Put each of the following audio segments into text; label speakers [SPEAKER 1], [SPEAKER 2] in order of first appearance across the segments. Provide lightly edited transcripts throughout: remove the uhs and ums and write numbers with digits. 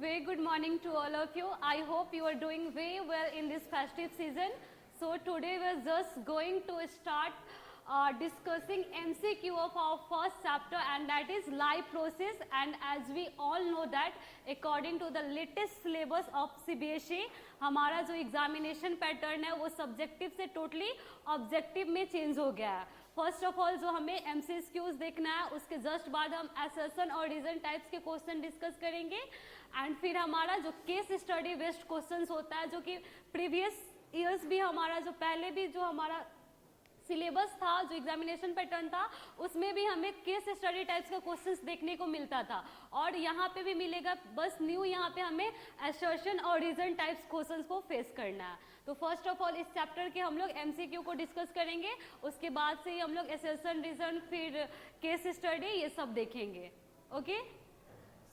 [SPEAKER 1] Very good morning to all of you. I hope you are doing very well in this festive season. So today we are just going to start discussing MCQ of our first chapter, and that is life process. And as we all know that according to the latest syllabus of CBSE, हमारा जो examination pattern है वो subjective से totally objective में change हो गया है. First of all जो हमें MCQs देखना है, उसके जस्ट बाद हम असर्शन और रीजन टाइप्स के क्वेश्चन डिस्कस करेंगे. एंड फिर हमारा जो केस स्टडी बेस्ड क्वेश्चंस होता है, जो कि प्रीवियस ईयर्स भी हमारा जो पहले भी जो हमारा सिलेबस था, जो एग्जामिनेशन पैटर्न था, उसमें भी हमें केस स्टडी टाइप्स का क्वेश्चंस देखने को मिलता था और यहाँ पे भी मिलेगा. बस न्यू यहाँ पे हमें असर्शन और रीजन टाइप्स क्वेश्चंस को फेस करना है. तो फर्स्ट ऑफ ऑल इस चैप्टर के हम लोग MCQ को डिस्कस करेंगे, उसके बाद से ही हम लोग असर्शन, रीजन, फिर केस स्टडी ये सब देखेंगे. Okay,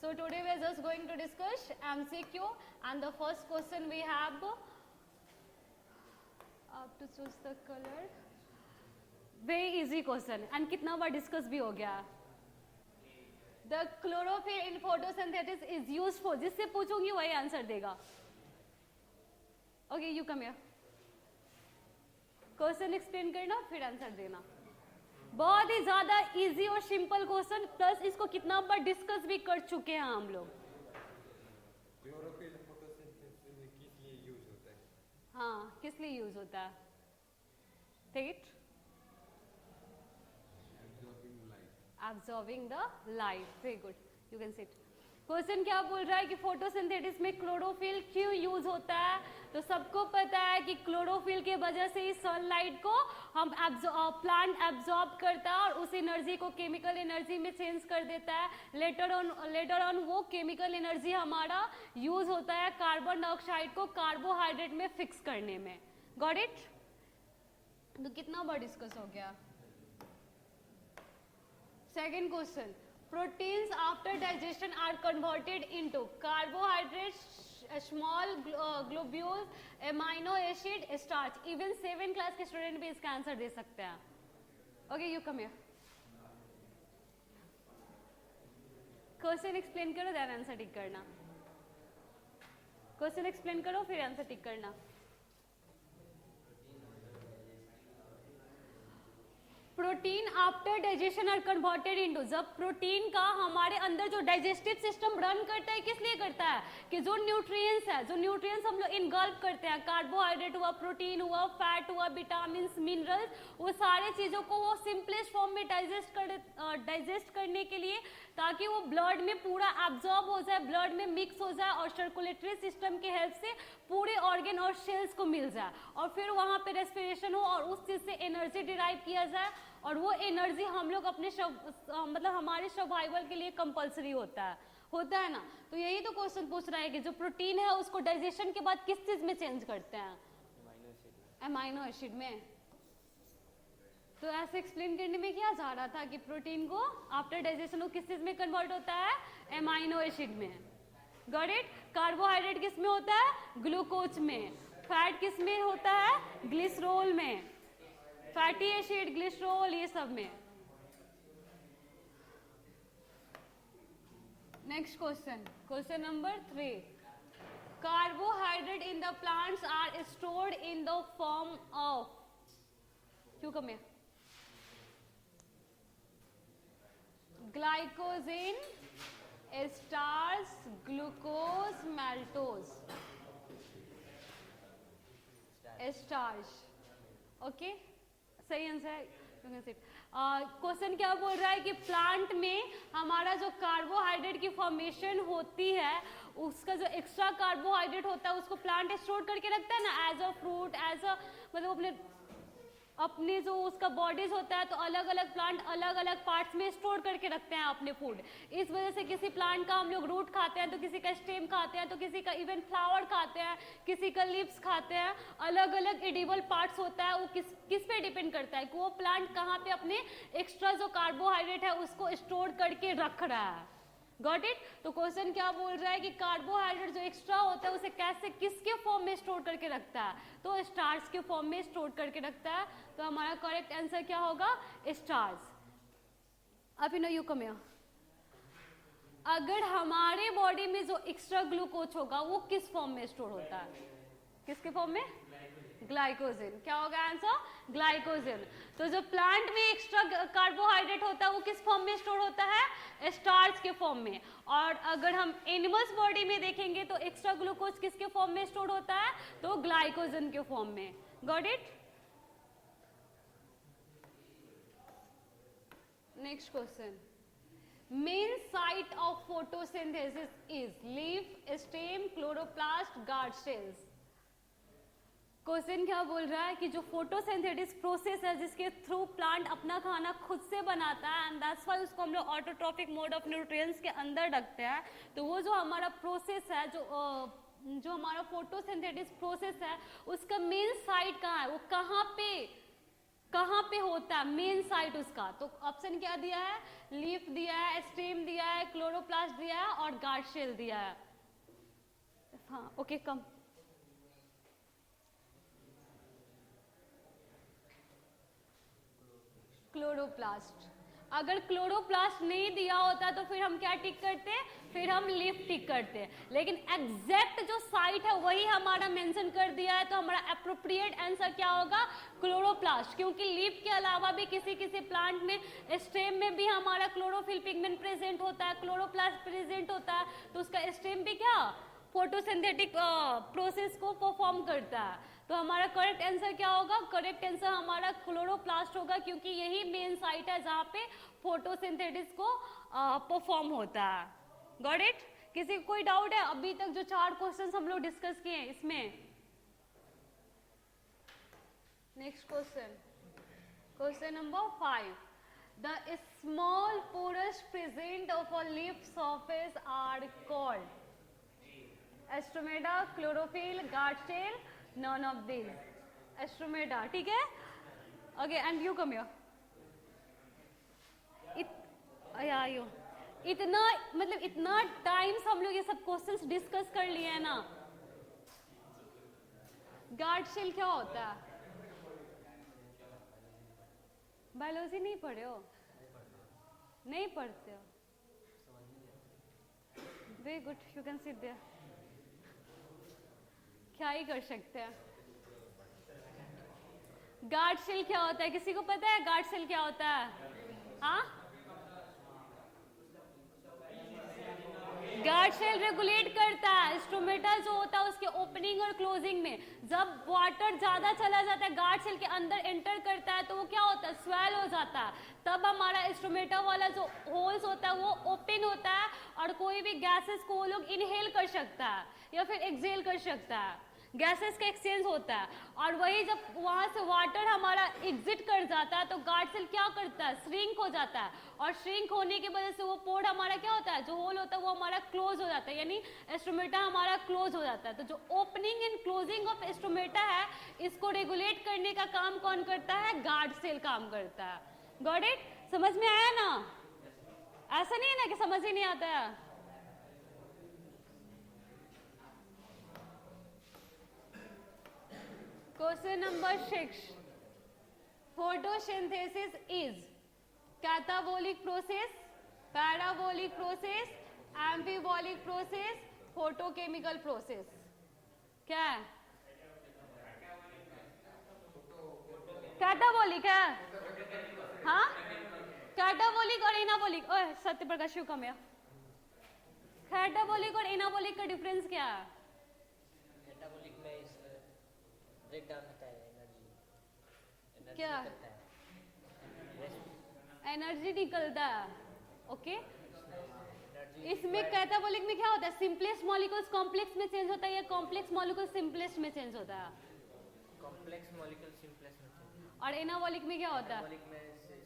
[SPEAKER 1] so today we are just going to discuss MCQ and the first question we have to choose the color. Very easy question and कितना बार डिस्कस भी हो गया. The chlorophyll in photosynthesis is used for, जिससे पूछूंगी वही answer देगा. Okay, you come here. Question explain करना फिर आंसर देना. बहुत ही ज्यादा इजी और सिंपल क्वेश्चन, प्लस इसको कितना बार डिस्कस भी कर चुके हैं हम लोग.
[SPEAKER 2] क्लोरोफिल फोटोसिंथेसिस में किस लिए यूज होता है?
[SPEAKER 1] हाँ, किस लिए यूज होता है? Take it. Absorbing the light. Very good. You can sit. Question क्या बोल रहा है कि फोटोसिंथेसिस में क्लोरोफिल क्यों यूज होता है. तो सबको पता है कि क्लोरोफिल के वजह से ही सनलाइट को हम प्लांट एब्जॉर्ब करता है और उस एनर्जी को केमिकल एनर्जी में चेंज कर देता है. लेटर ऑन वो केमिकल एनर्जी हमारा यूज होता है कार्बन डाइऑक्साइड को कार्बोहाइड्रेट में फिक्स करने में. Got it. तो कितना बार डिस्कस हो गया. Second question, proteins after digestion are converted into carbohydrates, small globules, amino acid, starch. Even 7th class के स्टूडेंट भी इसका आंसर दे सकते हैं. Okay, you come here. Question explain करो, देन आंसर टिक करना. क्वेश्चन एक्सप्लेन करो फिर आंसर टिक करना. Protein after digestion are converted into, जब प्रोटीन का हमारे अंदर जो डाइजेस्टिव सिस्टम रन करता है, किस लिए करता है कि जो न्यूट्रिएंट्स है, जो न्यूट्रिएंट्स हम लोग इनगल्फ करते हैं, कार्बोहाइड्रेट हुआ, प्रोटीन हुआ, फैट हुआ, विटामिन, मिनरल्स, वो सारे चीजों को वो सिंपलेस्ट फॉर्म में डाइजेस्ट करने के लिए, ताकि वो ब्लड में पूरा एब्जॉर्ब हो जाए, ब्लड में मिक्स हो जाए और सर्कुलेटरी सिस्टम की हेल्प से पूरे ऑर्गन और सेल्स को मिल जाए और फिर वहां पे रेस्पिरेशन हो और उस चीज से एनर्जी डिराइव किया जाए और वो एनर्जी हम लोग अपने मतलब हमारे सर्वाइवल के लिए कंपलसरी होता है ना. तो यही तो क्वेश्चन पूछ रहा है कि जो प्रोटीन है उसको डाइजेशन के बाद किस चीज में चेंज करते हैं. अमाइनो एसिड में. तो ऐसे एक्सप्लेन करने में क्या जा रहा था कि प्रोटीन को आफ्टर डाइजेशन वो किस चीज में कन्वर्ट होता है, अमाइनो एसिड में. Got it. कार्बोहाइड्रेट किस में होता है, ग्लूकोज में. फैट किस में होता है, ग्लिसरॉल में. फैटी एसिड, ग्लिसरॉल, ये सब में. Next question, question number 3. Carbohydrate in the plants are stored in the form of, क्यों कम है, glycogen, starch, glucose, maltose. Starch. Okay, सही आंसर है. क्वेश्चन क्या बोल रहा है कि प्लांट में हमारा जो कार्बोहाइड्रेट की फॉर्मेशन होती है, उसका जो एक्स्ट्रा कार्बोहाइड्रेट होता है उसको प्लांट स्टोर करके रखता है ना, as a fruit, as a मतलब अपने जो उसका बॉडीज होता है, तो अलग अलग प्लांट अलग अलग पार्ट्स में स्टोर करके रखते हैं अपने फूड. इस वजह से किसी प्लांट का हम लोग रूट खाते हैं, तो किसी का स्टेम खाते हैं, तो किसी का इवन फ्लावर खाते हैं, किसी का लीव्स खाते हैं. अलग अलग एडिबल पार्ट्स होता है. वो किस पे डिपेंड करता है कि वो प्लांट कहाँ पे अपने एक्स्ट्रा जो कार्बोहाइड्रेट है उसको स्टोर करके रख रहा है. Got it. तो क्वेश्चन क्या बोल रहा है कि कार्बोहाइड्रेट जो एक्स्ट्रा होता है उसे कैसे, किसके फॉर्म में स्टोर करके रखता है, तो स्टार्च के फॉर्म में स्टोर करके रखता है. तो हमारा करेक्ट आंसर क्या होगा, स्टार्च. अब यू कम हियर. अगर हमारे बॉडी में जो एक्स्ट्रा ग्लूकोज होगा वो किस फॉर्म में स्टोर होता है? किसके फॉर्म में? ग्लाइकोजन। क्या होगा आंसर? ग्लाइकोजन। तो जो प्लांट में एक्स्ट्रा कार्बोहाइड्रेट होता है वो किस फॉर्म में स्टोर होता है? स्टार्च के फॉर्म में। और अगर हम एनिमल्स बॉडी में देखेंगे तो एक्स्ट्रा ग्लूकोज किसके फॉर्म में स्टोर होता है? तो ग्लाइकोजन के फॉर्म में। Got it? Next question, main site of photosynthesis is leaf, stem, chloroplast, guard cells. Question क्या बोल रहा है कि जो फोटोसिंथेटिस प्रोसेस है जिसके थ्रू प्लांट अपना खाना खुद से बनाता है एंड दैट्स व्हाई उसको हम लोग ऑटोट्रॉफिक मोड ऑफ न्यूट्रिएंट्स के अंदर रखते हैं, तो वो जो हमारा प्रोसेस है, जो हमारा फोटोसिंथेटिस प्रोसेस है उसका मेन साइट कहाँ है? वो कहाँ पे होता है मेन साइट उसका? तो ऑप्शन क्या दिया है? लीफ दिया है, स्टेम दिया है, क्लोरोप्लास्ट दिया है और गार्ड शेल दिया है। हाँ ओके कम। क्लोरोप्लास्ट। अगर क्लोरोप्लास्ट नहीं दिया होता तो फिर हम क्या टिक करते? फिर हम लीफ टिक करते। लेकिन एग्जैक्ट जो साइट है वही हमारा मेंशन कर दिया है, तो हमारा एप्रोप्रिएट आंसर क्या होगा? क्लोरोप्लास्ट। क्योंकि लीफ के अलावा भी किसी किसी प्लांट में, स्टेम में भी हमारा क्लोरोफिल पिगमेंट प्रेजेंट होता है, क्लोरोप्लास्ट प्रेजेंट होता है, तो उसका स्टेम भी क्या फोटोसिंथेटिक प्रोसेस को परफॉर्म करता है। तो हमारा करेक्ट आंसर क्या होगा? करेक्ट आंसर हमारा क्लोरोप्लास्ट होगा, क्योंकि यही मेन साइट है जहां पे फोटोसिंथेसिस को परफॉर्म होता है। Got it? किसी को कोई डाउट है? अभी तक जो 4 क्वेश्चंस हम लोग डिस्कस किए हैं इसमें। Next question, question number 5, the small pores present of a leaf surface are called stomata, chlorophyll, guard cell, none of these. Stomata. ठीक है? Okay and you come here. इतना टाइम्स हम लोग ये सब क्वेश्चंस डिस्कस कर लिए हैं ना। गार्ड शेल क्या होता है? बायोलॉजी नहीं पढ़े हो? नहीं पढ़ते हो? Very good, you can sit there. क्या ही कर सकते हैं। गार्ड शेल क्या होता है? किसी को पता है गार्ड शेल क्या होता है? हाँ, गार्ड शेल रेगुलेट करता है स्ट्रोमेटा जो होता है उसके ओपनिंग और क्लोजिंग में। जब वाटर ज्यादा चला जाता है, गार्ड शेल के अंदर एंटर करता है, तो वो क्या होता है? स्वेल हो जाता है। तब हमारा स्ट्रोमेटा वाला जो होल्स होता है वो ओपन होता है और कोई भी गैसेस को वो लोग इनहेल कर सकता है या फिर एक्सहेल कर सकता है। गैसेस का एक्सचेंज होता है। और वही जब वहां से वाटर हमारा एग्जिट कर जाता है तो गार्ड सेल क्या करता है? श्रिंक हो जाता है। और श्रिंक होने की वजह से वो पोर हमारा क्या होता है? जो होल होता है वो हमारा क्लोज हो जाता है, यानी स्ट्रोमेटा हमारा क्लोज हो जाता है। तो जो opening and closing of stromata है इसको रेगुलेट करने का काम कौन करता है? गार्ड सेल काम करता है। Got it? समझ में आया ना? ऐसा नहीं है ना कि समझ ही नहीं आता है। Question number 6. Photosynthesis is catabolic process, parabolic process, amphibolic process, photochemical process. क्या है? कैटाबोलिक है। हाँ, कैटाबोलिक और एनाबोलिक। ओए सत्य प्रकाश कम है। कैटाबोलिक और एनाबोलिक का डिफरेंस क्या है?
[SPEAKER 3] कैटाबोलिक में ब्रेक डाउन होता है एनर्जी
[SPEAKER 1] क्या?
[SPEAKER 3] निकलता है,
[SPEAKER 1] एनर्जी निकलता है। ओके।
[SPEAKER 3] एनर्जी
[SPEAKER 1] इसमें कैटाबोलिक में क्या होता है? सिंपलेस्ट मॉलिक्यूल्स कॉम्प्लेक्स में चेंज होता है या कॉम्प्लेक्स मॉलिक्यूल सिंपलेस्ट में चेंज होता है?
[SPEAKER 3] कॉम्प्लेक्स मॉलिक्यूल सिंपलेस्ट में चेंज होता है।
[SPEAKER 1] और एनाबोलिक में क्या होता है?
[SPEAKER 3] कैटाबोलिक में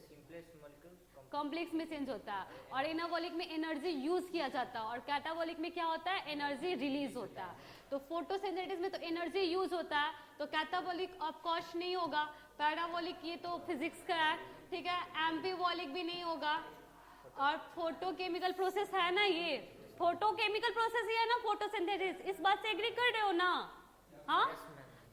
[SPEAKER 3] सिंपलेस्ट मॉलिक्यूल
[SPEAKER 1] कॉम्प्लेक्स में चेंज होता है। और एनाबोलिक में एनर्जी यूज किया जाता है और कैटाबोलिक में क्या होता है? एनर्जी रिलीज होता है। तो फोटोसिंथेसिस में तो एनर्जी यूज होता है, तो कैटाबोलिक ऑफ कोर्स नहीं होगा। पैराबोलिक ये तो फिजिक्स का है, ठीक है। एम्फीबोलिक भी नहीं होगा। और फोटोकेमिकल प्रोसेस है ना, ये फोटोकेमिकल प्रोसेस ही है ना फोटोसिंथेसिस। इस बात से एग्री कर रहे हो ना? हाँ,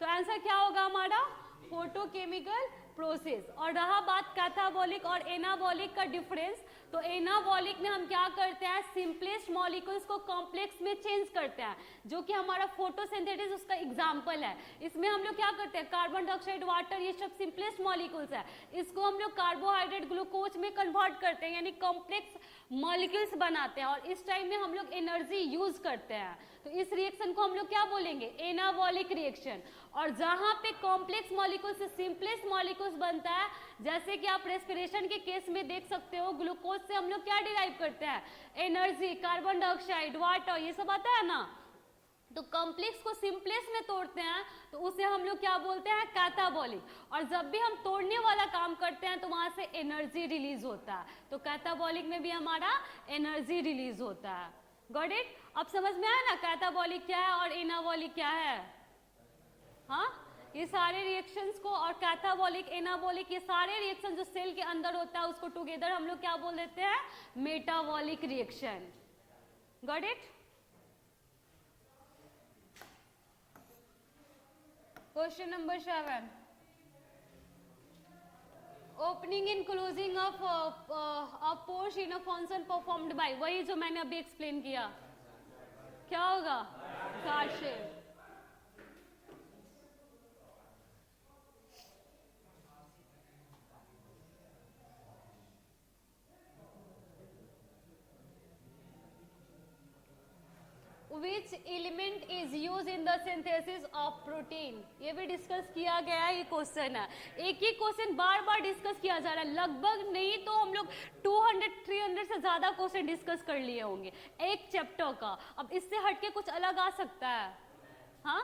[SPEAKER 1] तो आंसर क्या होगा हमारा? Photochemical process. और रहा बात कैटाबोलिक और एनाबोलिक का डिफरेंस, तो एनाबॉलिक में हम क्या करते हैं, सिंपलेस्ट मॉलिक्यूल्स को कॉम्प्लेक्स में चेंज करते हैं, जो कि हमारा फोटोसिंथेसिस उसका एग्जांपल है। इसमें हम लोग क्या करते हैं, कार्बन डाइऑक्साइड, वाटर, ये सब सिंपलेस्ट मॉलिक्यूल्स है, इसको हम लोग कार्बोहाइड्रेट, ग्लूकोज में कन्वर्ट करते हैं, यानी कॉम्प्लेक्स मॉलिक्यूल्स बनाते हैं, और इस टाइम में हम लोग एनर्जी यूज करते हैं। तो इस रिएक्शन को हम लोग क्या बोलेंगे, एनाबॉलिक रिएक्शन। और जहां पे कॉम्प्लेक्स मॉलिक्यूल से सिंपलेस्ट मॉलिक्यूल्स बनता है, जैसे कि आप रेस्पिरेशन के केस में देख सकते हो, ग्लूकोज से हम लोग क्या डिराइव करते हैं, एनर्जी, कार्बन डाइऑक्साइड, वाटर, ये सब आता है ना। तो कॉम्प्लेक्स को सिंपलेस्ट में तोड़ते हैं तो उसे हम लोग क्या बोलते हैं, कैटाबॉलिक। और जब भी हम तोड़ने वाला काम करते हैं तो वहां से एनर्जी रिलीज होता है, तो कैटाबॉलिक में भी हमारा एनर्जी रिलीज होता है। Got it? अब समझ में आया ना कैटाबॉलिक क्या है और एनाबॉलिक क्या है। हाँ, ये सारे रिएक्शंस को, और कैटाबॉलिक, एनाबॉलिक, ये सारे रिएक्शन जो सेल के अंदर होता है उसको टुगेदर हम लोग क्या बोल देते हैं, metabolic reaction. Got it? Question number 7. Opening and closing of a pores in a function performed by, वही जो मैंने अभी एक्सप्लेन किया, क्या होगा, कार्शेल। Which element is used in the synthesis of protein? ये भी डिस्कस किया गया है, ये क्वेश्चन है। एक ही क्वेश्चन बार बार डिस्कस किया जा रहा है, लगभग नहीं तो हम लोग 200-300 से ज्यादा क्वेश्चन डिस्कस कर लिए होंगे एक चैप्टर का। अब इससे हटके कुछ अलग आ सकता है। हाँ,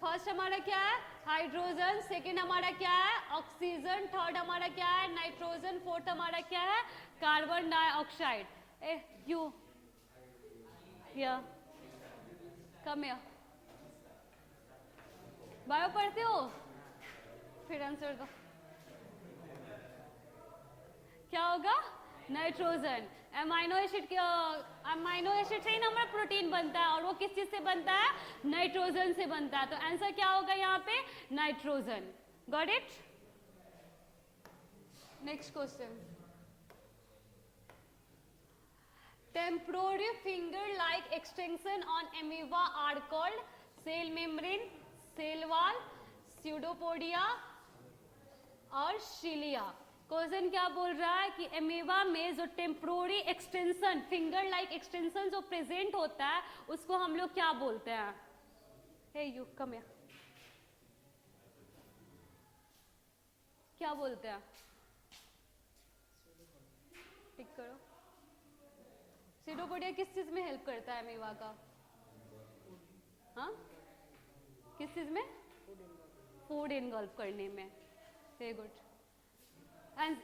[SPEAKER 1] फर्स्ट हमारा क्या है, हाइड्रोजन, सेकेंड हमारा क्या है, ऑक्सीजन, थर्ड हमारा क्या है, नाइट्रोजन, फोर्थ हमारा क्या है, कार्बन डाइऑक्साइड। यू या कम या बायो पढ़ते हो, फिर आंसर दो। क्या होगा, नाइट्रोजन। अमाइनो एसिड से ही ना हमारा प्रोटीन बनता है, और वो किस चीज से बनता है, नाइट्रोजन से बनता है। तो आंसर क्या होगा यहाँ पे, nitrogen. Got it? Next question. Temporary finger-like extension on amoeba are called cell membrane, cell wall, pseudopodia और cilia। क्वेश्चन क्या बोल रहा है कि एमीबा में जो temporary extension, finger like extension जो प्रेजेंट होता है उसको हम लोग क्या बोलते हैं। हे यू कम हियर, क्या बोलते हैं, टिक करो। सीडोपोडिया किस चीज में हेल्प करता है अमीबा का, हाँ, किस चीज में, फूड इनगल्फ करने में। Very good.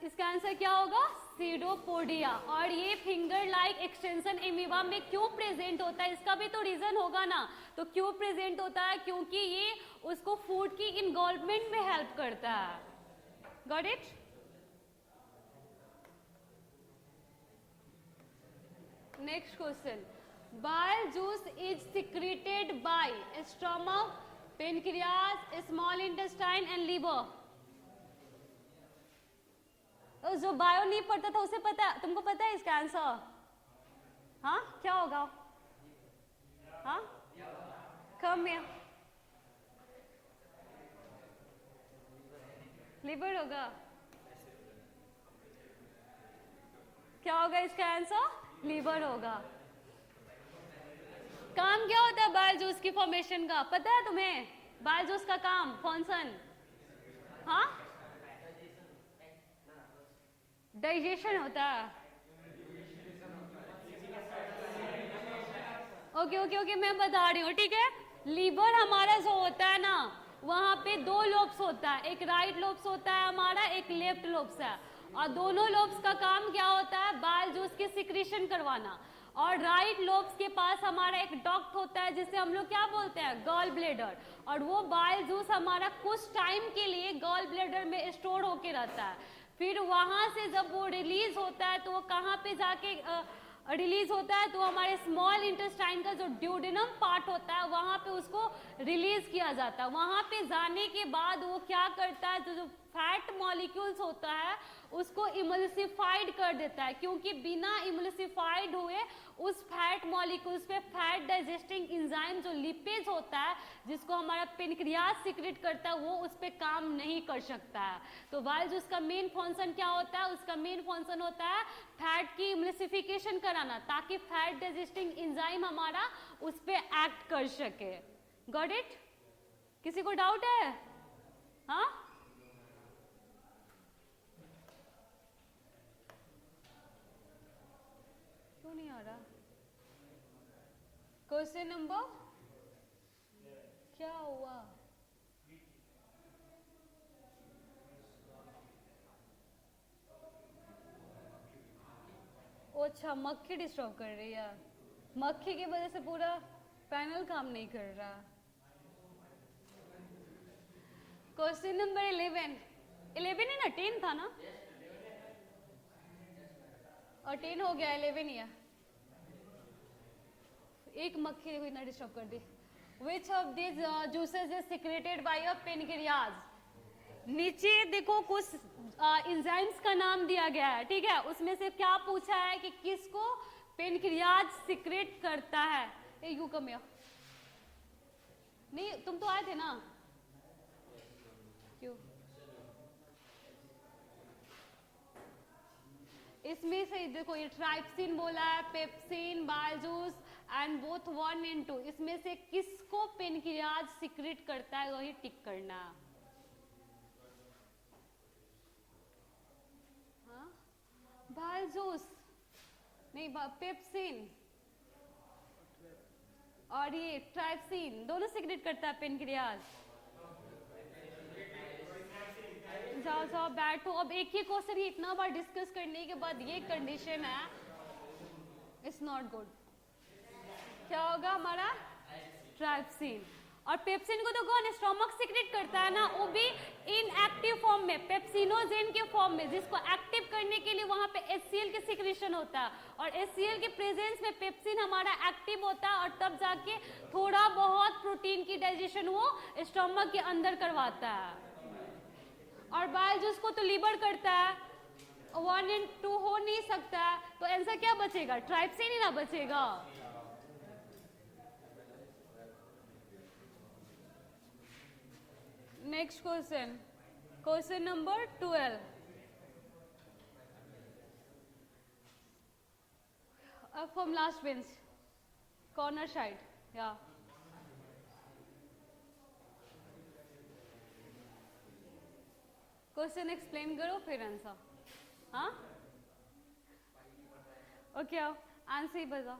[SPEAKER 1] इसका आंसर क्या होगा, सीडोपोडिया। और ये फिंगर लाइक एक्सटेंशन एमीबा में क्यों प्रेजेंट होता है, इसका भी तो रीजन होगा ना। तो क्यों प्रेजेंट होता है, क्योंकि ये उसको फूड की इनगल्फमेंट में हेल्प करता है। Got it? Next question. Bile juice is secreted by stomach, pancreas, small intestine and liver. जो बायो नहीं पढ़ता था उसे पता है, तुमको पता है इसका आंसर, हाँ क्या होगा, हाँ कम या लिवर होगा। क्या होगा इसका आंसर, लीवर होगा। काम क्या होता है बाइल जूस की फॉर्मेशन का, पता है तुम्हें, बाइल जूस का काम, फंक्शन, हाँ डाइजेशन होता है। ओके ओके ओके, मैं बता रही हूँ, ठीक है। लीवर हमारा जो होता है ना, वहां पे दो लोब्स होता है, एक राइट लोब्स होता है हमारा, एक लेफ्ट लोब्स है। और दोनों लोब्स का काम क्या होता है, बाइल जूस की सिक्रीशन करवाना। और राइट लोब्स के पास हमारा एक डक्ट होता है जिसे हम लोग क्या बोलते हैं, गॉल ब्लेडर। और वो बाइल जूस हमारा कुछ टाइम के लिए गॉल ब्लेडर में स्टोर होके रहता है। फिर वहां से जब वो रिलीज होता है तो वो कहाँ पे जाके रिलीज होता है, तो हमारे स्मॉल इंटेस्टाइन का जो ड्यूडेनम पार्ट होता है वहां पे उसको रिलीज किया जाता है। वहां पे जाने के बाद वो क्या करता है, जो फैट मॉलिक्यूल्स होता है उसको इमल्सिफाइड कर देता है, क्योंकि बिना इमल्सिफाइड हुए उस फैट मॉलिक्यूल्स पे फैट डाइजेस्टिंग एंजाइम जो लिपेज होता है जिसको हमारा पेनक्रियाज सिक्रेट करता है वो उस पर काम नहीं कर सकता है। तो वाइल जो उसका मेन फंक्शन क्या होता है, उसका मेन फंक्शन होता है फैट की इमल्सिफिकेशन कराना, ताकि फैट डाइजेस्टिंग एंजाइम हमारा उस पर एक्ट कर सके। Got it? किसी को डाउट है? हाँ, क्यों नहीं आ रहा? क्वेश्चन नंबर क्या हुआ? ओ अच्छा, मक्खी डिस्टर्ब कर रही है। मक्खी की वजह से पूरा पैनल काम नहीं कर रहा। क्वेश्चन नंबर 11 11 ही ना, 10 था ना, और 10 हो गया, 11 ही है। एक मक्खी को इतना डिस्टर्ब कर दी। Which of this juices is secreted by your pancreas? नीचे देखो कुछ एंजाइम्स का नाम दिया गया है, ठीक है, उसमें से क्या पूछा है कि किसको पेनक्रियाज सिक्रेट करता है। ए यू कम हियर। नहीं, तुम तो आए थे ना, क्यों? इसमें से देखो ये ट्राइप्सिन बोला है, pepsin, Byju's and both 1 and 2, इसमें से किसको पेनक्रियाज सिक्रेट करता है वही टिक करना। हाँ, बायजूस नहीं, पेप्सिन और ये ट्राइप्सिन दोनों सिक्रेट करता है पेनक्रियाज। जाओ जाओ बैठो। अब एक ही क्वेश्चन ही इतना बार डिस्कस करने के बाद ये कंडीशन है, इट्स नॉट गुड। क्या होगा हमारा? ट्राइप्सिन। और पेप्सिन को तो कौन स्टोमक सिक्रेट करता है ना, वो भी इनएक्टिव फॉर्म में, पेप्सिनोजेन के फॉर्म में, जिसको एक्टिव करने के लिए वहां पे HCl के सिक्रेशन होता है, और HCl के प्रेजेंस में पेप्सिन हमारा एक्टिव होता है, और तब जाके थोड़ा बहुत प्रोटीन की डाइजेशन वो स्टोमक के अंदर करवाता है। और बायजूस को तो लीवर करता है, 1 and 2 हो नहीं सकता, तो आंसर क्या बचेगा? ट्राइप्सिन ही ना बचेगा। Next question, question number 12 from last bench, corner side, या क्वेश्चन एक्सप्लेन करो फिर आंसर। हाँ, ओके, आओ आंसर ही बताओ।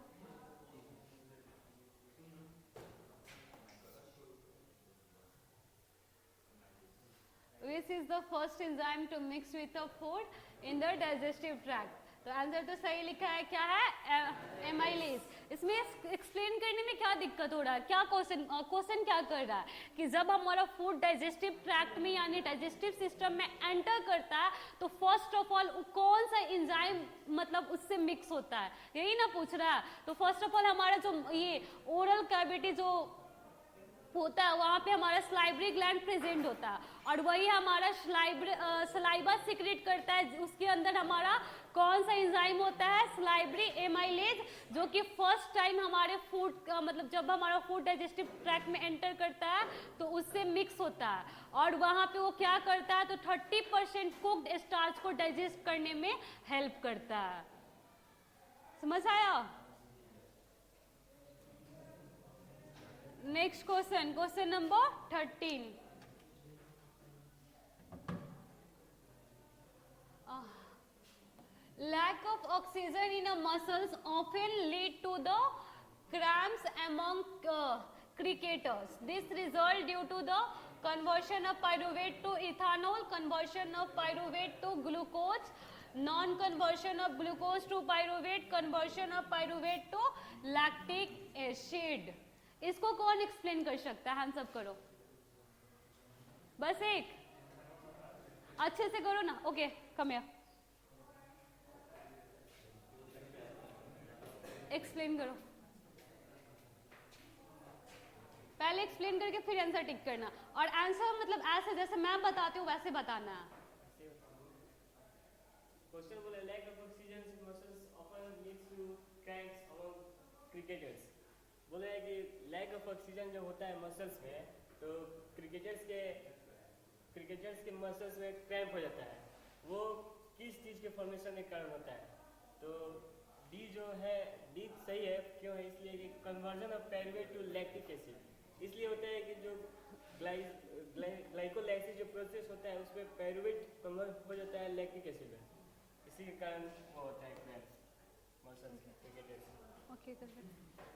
[SPEAKER 1] Which is the first enzyme to mix with the food in the digestive tract? तो आंसर तो सही लिखा है, क्या है? एमाइलेज। इसमें एक्सप्लेन करने में क्या दिक्कत हो रहा है? क्या क्वेश्चन क्या कर रहा है कि जब हमारा फूड डाइजेस्टिव ट्रैक्ट में यानी डाइजेस्टिव सिस्टम में एंटर करता है तो फर्स्ट ऑफ ऑल कौन सा एंजाइम मतलब उससे मिक्स होता है, यही ना पूछ रहा है। तो फर्स्ट ऑफ ऑल हमारा जो ये ओरल कैविटी जो होता है वहाँ पे हमारा स्लाइवरी ग्लैंड प्रेजेंट होता है, और वही हमारा सलाइवा सिक्रेट करता है। उसके अंदर हमारा कौन सा एंजाइम होता है? स्लाइवरी एमाइलेज, जो कि फर्स्ट टाइम हमारे फूड मतलब जब हमारा फूड डाइजेस्टिव ट्रैक्ट में एंटर करता है तो उससे मिक्स होता है, और वहाँ पे वो क्या करता है तो 30% कुक्ड स्टार्च को डाइजेस्ट करने में हेल्प करता है। समझ आया? Next question, question number 13। Lack of oxygen in the muscles often lead to the cramps among cricketers. This result due to the conversion of pyruvate to ethanol, conversion of pyruvate to glucose, non-conversion of glucose to pyruvate, conversion of pyruvate to lactic acid. इसको कौन explain कर सकता है? Hands up करो, बस एक, अच्छे से करो ना। ओके, कम हियर, एक्सप्लेन करो। पहले एक्सप्लेन करके फिर आंसर टिक करना, और आंसर मतलब ऐसे जैसे मैं बताती हूँ वैसे बताना है।
[SPEAKER 4] Question बोला lack of oxygen in muscles often leads to cramps among cricketers. बोला है कि lack of oxygen जो होता है मसल्स में, तो क्रिकेटर्स के मसल्स में क्रैम्प हो जाता है। वो किस चीज़ के फॉर्मेशन के कारण होता है? तो डी जो है, डी सही है। क्यों है? इसलिए कि conversion of pyruvate to lactic acid इसलिए होता है कि जो ग्लाइकोलाइसिस जो प्रोसेस होता है उसमें पायरुवेट कन्वर्ट हो जाता है लैक्टिक एसिड में, इसी के कारण वो होता है क्रैम्प मसल्स में क्रिकेटर्स।
[SPEAKER 1] ओके,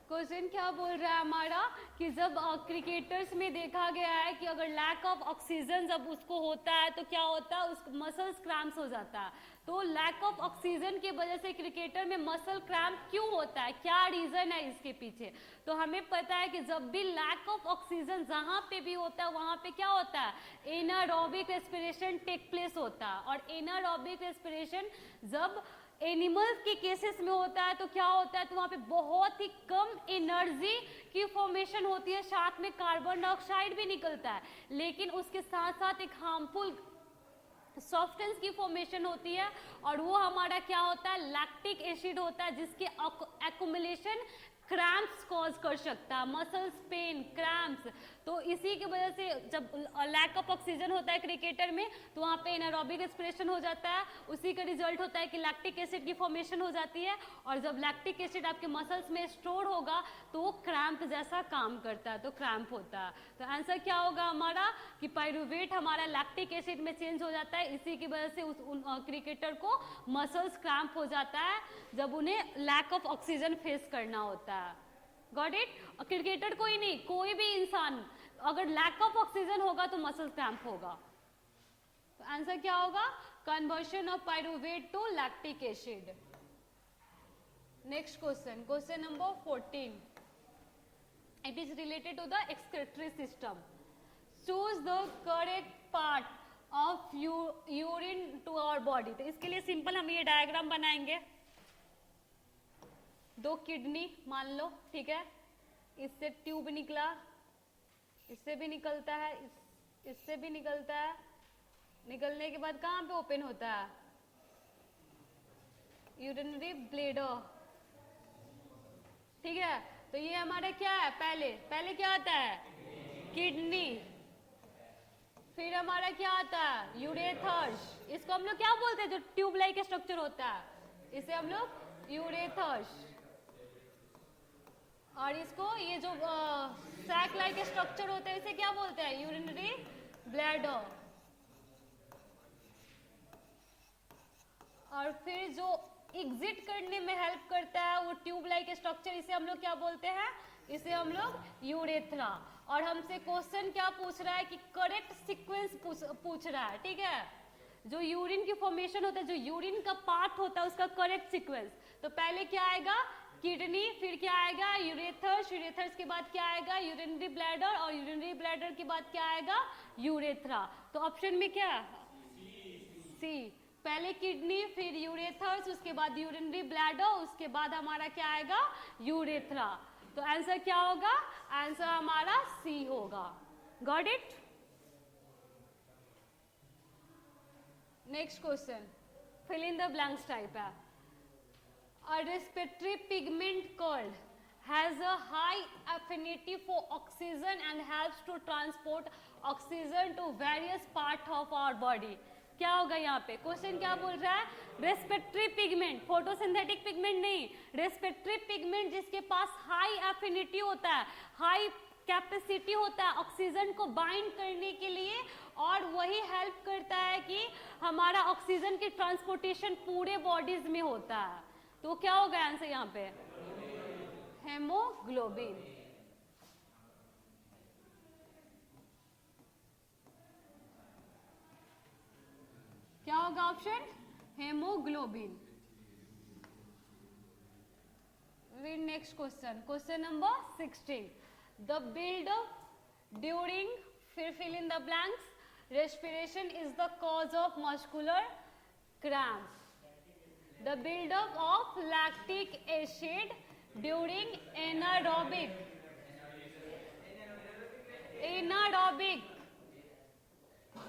[SPEAKER 1] क्वेश्चन क्या बोल रहा है हमारा कि जब क्रिकेटर्स में देखा गया है कि अगर लैक ऑफ ऑक्सीजन जब उसको होता है तो क्या होता है, उस मसल्स क्रैम्प्स हो जाता है। तो लैक ऑफ ऑक्सीजन की वजह से क्रिकेटर में मसल क्रैम्प क्यों होता है, क्या रीजन है इसके पीछे? तो हमें पता है कि जब भी लैक ऑफ ऑक्सीजन जहां पे भी होता है वहां पे क्या होता है, एनारोबिक रेस्पिरेशन टेक प्लेस होता है। और एनारोबिक रेस्पिरेशन जब एनिमल्स के केसेस में होता है तो क्या होता है, तो वहां पे बहुत ही कम एनर्जी की फॉर्मेशन होती है, साथ में कार्बन डाइऑक्साइड भी निकलता है, लेकिन उसके साथ साथ एक हार्मफुल सॉफ्टनेस की फॉर्मेशन होती है, और वो हमारा क्या होता है, लैक्टिक एसिड होता है, जिसके एक्युमुलेशन क्रैम्प्स कॉज कर सकता है, मसल्स पेन, क्रैम्प्स। तो इसी की वजह से जब लैक ऑफ ऑक्सीजन होता है क्रिकेटर में तो वहाँ पे एनारोबिक रेस्पिरेशन हो जाता है, उसी का रिजल्ट होता है कि लैक्टिक एसिड की फॉर्मेशन हो जाती है, और जब लैक्टिक एसिड आपके मसल्स में स्टोर होगा तो वो क्रैम्प जैसा काम करता है, तो क्रैम्प होता है। तो आंसर क्या होगा हमारा कि पायरुवेट हमारा लैक्टिक एसिड में चेंज हो जाता है, इसी की वजह से उस क्रिकेटर को मसल्स क्रैम्प हो जाता है जब उन्हें लैक ऑफ ऑक्सीजन फेस करना होता है। Got it? क्रिकेटर कोई नहीं, कोई भी इंसान अगर लैक ऑफ ऑक्सीजन होगा तो मसल क्रैम्प होगा। तो आंसर क्या होगा, conversion of pyruvate to lactic acid. Next question, question number 14, it is related to the excretory system. Choose the correct part of urine to our body. तो इसके लिए simple हम ये डायग्राम बनाएंगे। दो किडनी मान लो, ठीक है, इससे ट्यूब निकला, इससे भी निकलता है, इससे भी निकलता है, निकलने के बाद कहाँ पे ओपन होता है, यूरिनरी ब्लैडर, ठीक है। तो ये हमारा क्या है, पहले क्या आता है, किडनी, फिर हमारा क्या आता है, यूरेथर्स। इसको हम लोग क्या बोलते हैं, जो ट्यूब लाइक स्ट्रक्चर होता है, इसे हम लोग यूरेथर्स। और इसको ये जो सैक लाइक स्ट्रक्चर होता है इसे क्या बोलते हैं, यूरिनरी ब्लैडर। और फिर जो एग्जिट करने में हेल्प करता है वो ट्यूब लाइक स्ट्रक्चर, इसे हम लोग क्या बोलते हैं, इसे हम लोग यूरेथ्रा। और हमसे क्वेश्चन क्या पूछ रहा है कि करेक्ट सीक्वेंस पूछ रहा है, ठीक है। जो यूरिन की फॉर्मेशन होता है, जो यूरिन का पार्ट होता है उसका करेक्ट सीक्वेंस। तो पहले क्या आएगा, किडनी, फिर क्या आएगा, यूरेथर्स, यूरेथर्स के बाद क्या आएगा, यूरिनरी ब्लैडर, और यूरिनरी ब्लैडर के बाद क्या आएगा, यूरेथ्रा। तो ऑप्शन में क्या, सी, पहले किडनी, फिर यूरेथर्स, उसके बाद यूरिनरी ब्लैडर, उसके बाद हमारा क्या आएगा, यूरेथ्रा। तो आंसर क्या होगा, आंसर हमारा सी होगा। Got it? Next question, fill in the blanks type है। A respiratory pigment called has a high affinity for oxygen and helps to transport oxygen to various parts of our body. क्या होगा यहाँ पे, question क्या बोल रहा है, respiratory pigment, photosynthetic pigment नहीं, रेस्पिरेटरी पिगमेंट जिसके पास हाई एफिनिटी होता है, हाई कैपेसिटी होता है ऑक्सीजन को बाइंड करने के लिए, और वही हेल्प करता है कि हमारा ऑक्सीजन की ट्रांसपोर्टेशन पूरे बॉडीज में होता है। तो क्या होगा आंसर यहाँ पे, हेमोग्लोबिन। क्या होगा option, haemoglobin. Next question, question number 16, the buildup during, फिर fill in the blanks, respiration is the cause of muscular cramps. The buildup of lactic acid during anaerobic anaerobic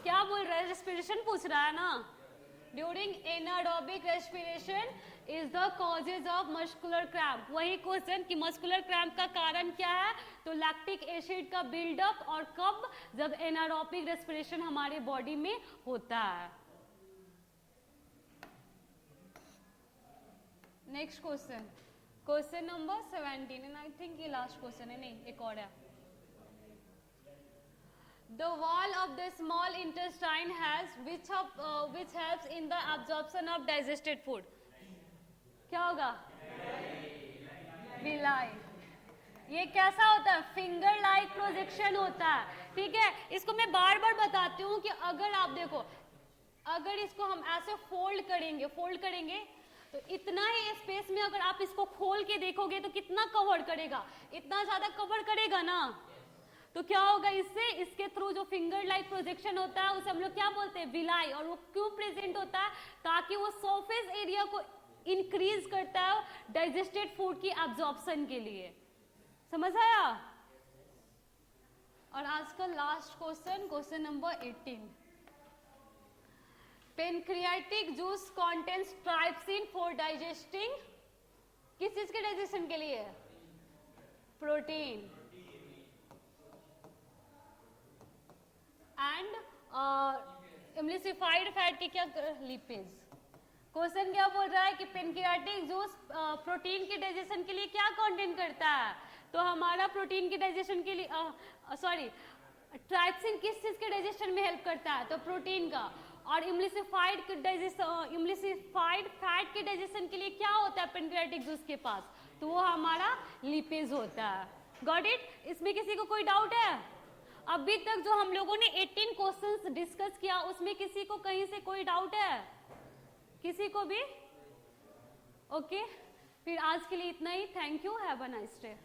[SPEAKER 1] क्या बोल रहा है? रेस्पिरेशन पूछ रहा है ना. During anaerobic respiration is the causes of muscular cramp. वही क्वेश्चन कि मस्कुलर क्रैम्प का कारण क्या है? तो लैक्टिक एसिड का बिल्डअप. और कब? जब एनारोबिक रेस्पिरेशन हमारे बॉडी में होता है. Next question, question number 17 and I think ये लास्ट क्वेश्चन है. नहीं, एक और है. The wall of the small intestine has which helps in the absorption of digested food. क्या होगा? विलाई. ये कैसा होता है? फिंगर लाइक प्रोजेक्शन होता है. ठीक है, इसको मैं बार बार बताती हूँ कि अगर आप देखो, अगर इसको हम ऐसे फोल्ड करेंगे तो इतना ही स्पेस में अगर आप इसको खोल के देखोगे तो कितना कवर करेगा? इतना ज्यादा कवर करेगा ना. तो क्या होगा इससे? इसके थ्रू जो फिंगर लाइक प्रोजेक्शन होता है उसे हम लोग क्या बोलते हैं? विलाई. और वो क्यों प्रेजेंट होता है? ताकि वो सरफेस एरिया को इंक्रीज करता है डाइजेस्टेड फूड की एब्जॉर्प्शन के लिए. समझ आया? और आज का last question, question number 18. Pancreatic juice contains trypsin for digesting. किस चीज के डाइजेशन के लिए? प्रोटीन. एंड एम्लिसिफाइड फैट के क्या? लिपिड्स. क्वेश्चन क्या बोल रहा है कि पेनक्रियाटिक जूस प्रोटीन के डाइजेशन के लिए क्या कंटेंट करता है? तो हमारा प्रोटीन के डाइजेशन के लिए ट्राइप्सिन किस चीज के डाइजेशन में हेल्प करता है? तो प्रोटीन का. और इम्लिसिफाइड फैट के डाइजेशन के लिए क्या होता है पेनक्रियाटिक जूस के पास? तो वो हमारा लिपिड्स होता है. Got it? इसमें किसी को कोई डाउट है? अभी तक जो हम लोगों ने 18 क्वेश्चंस डिस्कस किया उसमें किसी को कहीं से कोई डाउट है? किसी को भी? ओके, फिर आज के लिए इतना ही. Thank you. Have a nice day.